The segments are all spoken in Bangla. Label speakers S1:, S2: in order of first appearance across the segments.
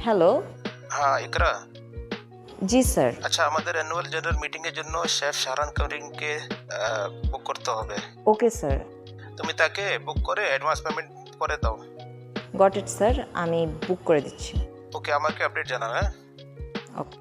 S1: হ্যালো।
S2: হ্যাঁ ইকরা।
S1: জি স্যার।
S2: আচ্ছা, আমাদের অ্যানুয়াল জেনারেল মিটিং এর জন্য শেফ শাহরান করিমকে বুক করতে হবে।
S1: Okay sir.
S2: তুমি তাকে বুক করে অ্যাডভান্স পেমেন্ট করে দাও।
S1: গট ইট স্যার, আমি বুক করে দিচ্ছি।
S2: ওকে, আমাকে আপডেট জানাও। হ্যাঁ,
S1: ওকে।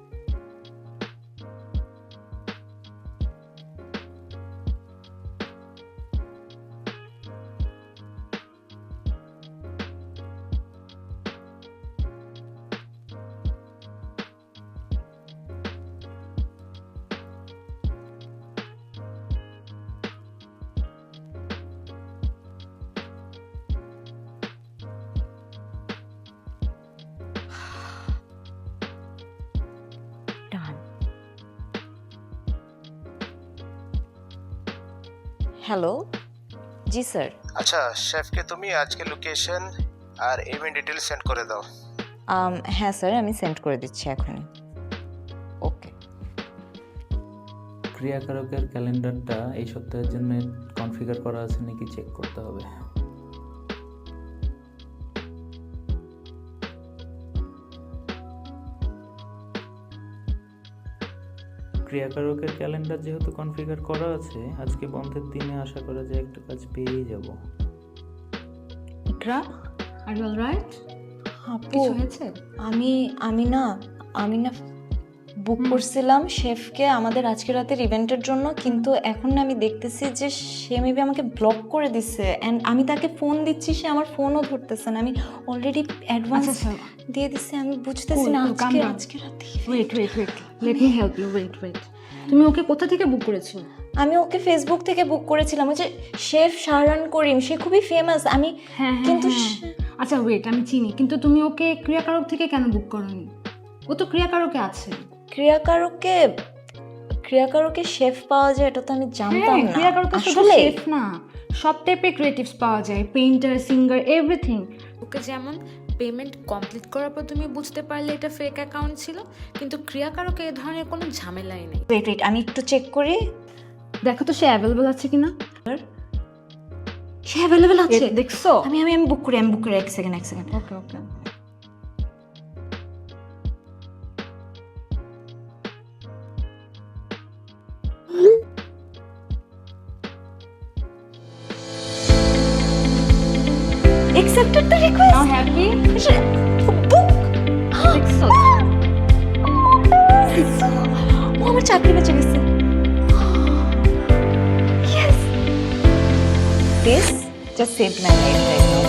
S1: হ্যালো। জি স্যার।
S2: আচ্ছা, শেফকে তুমি আজকে লোকেশন আর ইভেন্ট ডিটেইলস সেন্ড করে দাও।
S1: হ্যাঁ স্যার, আমি সেন্ড করে দিচ্ছি এখনই। ওকে।
S3: ক্রিয়াকারকের ক্যালেন্ডারটা এই সপ্তাহের জন্য কনফিগার করা আছে নাকি চেক করতে হবে। ক্রিয়াকারকের ক্যালেন্ডার যেহেতু কনফিগার করা আছে, আজকে বন্ধের দিনে আশা করা যায় একটা কাজ পেয়েই যাব।
S4: ইকরা, আর ইউ অলরাইট?
S1: আপু,
S4: কিছু হয়েছে?
S1: আমি না বুক করছিলাম শেফকে আমাদের আজকে রাতের ইভেন্টের জন্য, কিন্তু এখন না আমি দেখতেছি যে সে মেবি আমাকে ব্লক করে দিছে এন্ড আমি তাকে ফোন দিচ্ছি, সে আমার ফোনও ধরতেছে না। আমি অলরেডি অ্যাডভান্স দিয়ে দিছি, আমি বুঝতেছি না আজকে রাতে।
S4: Wait, let me help you. Wait, তুমি ওকে কোথা থেকে বুক করেছো?
S1: আমি ওকে ফেসবুক থেকে বুক করেছিলাম। ওই যে শেফ শাহরান করিম, সে খুবই ফেমাস। আমি কিন্তু
S4: আচ্ছা ওয়েট, আমি চিনি, কিন্তু তুমি ওকে ক্রিয়াকারক থেকে কেন বুক করোনি? ও তো ক্রিয়াকারকে আছে।
S1: ক্রিয়াকারকে শেফ পাওয়া যায়, এটা তো আমি জানতাম না।
S4: ক্রিয়াকারকে শুধু শেফ না, সব টাইপের ক্রিয়েটিভস পাওয়া যায়, পেইন্টার, সিঙ্গার, এভরিথিং।
S5: ওকে যেমন পেমেন্ট কমপ্লিট করার পর তুমি বুঝতে পারলে এটা ফেক অ্যাকাউন্ট ছিল, কিন্তু ক্রিয়াকারকে এই ধরনের কোনো ঝামেলাই নেই।
S1: ওয়েট, আমি একটু চেক করি।
S4: দেখো তো সে অ্যাভেলেবল আছে কিনা।
S1: সে অ্যাভেলেবল আছে,
S4: দেখছো?
S1: আমি বুক করি। এক second.
S4: Okay.
S1: Accepted the request.
S4: Now happy?
S1: Book.
S4: দেখছো?
S1: ও আমার চাকরি বেঁচে গেছে। Yes. This just saved my life right now.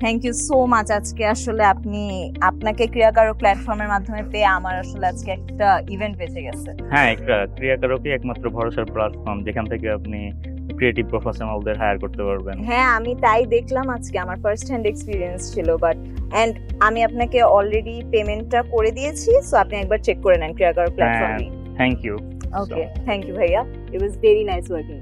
S1: Thank you so much. আজকে আসলে আপনাকে ক্রিয়াকারক প্ল্যাটফর্মের মাধ্যমে পেয়ে আমার আসলে আজকে একটা ইভেন্ট বেঁচে গেছে।
S6: হ্যাঁ, একটা ক্রিয়াকারকই একমাত্র ভরসার প্ল্যাটফর্ম যেখান থেকে আপনি ক্রিয়েটিভ প্রফেশনালদের হায়ার করতে পারবেন।
S1: হ্যাঁ, আমি তাই দেখলাম আজকে, আমার ফার্স্ট হ্যান্ড এক্সপিরিয়েন্স ছিল। আমি আপনাকে অলরেডি পেমেন্টটা করে দিয়েছি, সো আপনি একবার চেক করে নেন ক্রিয়াকারক প্ল্যাটফর্মে।
S6: Thank you.
S1: Okay, thank you ভাইয়া। It was very nice working.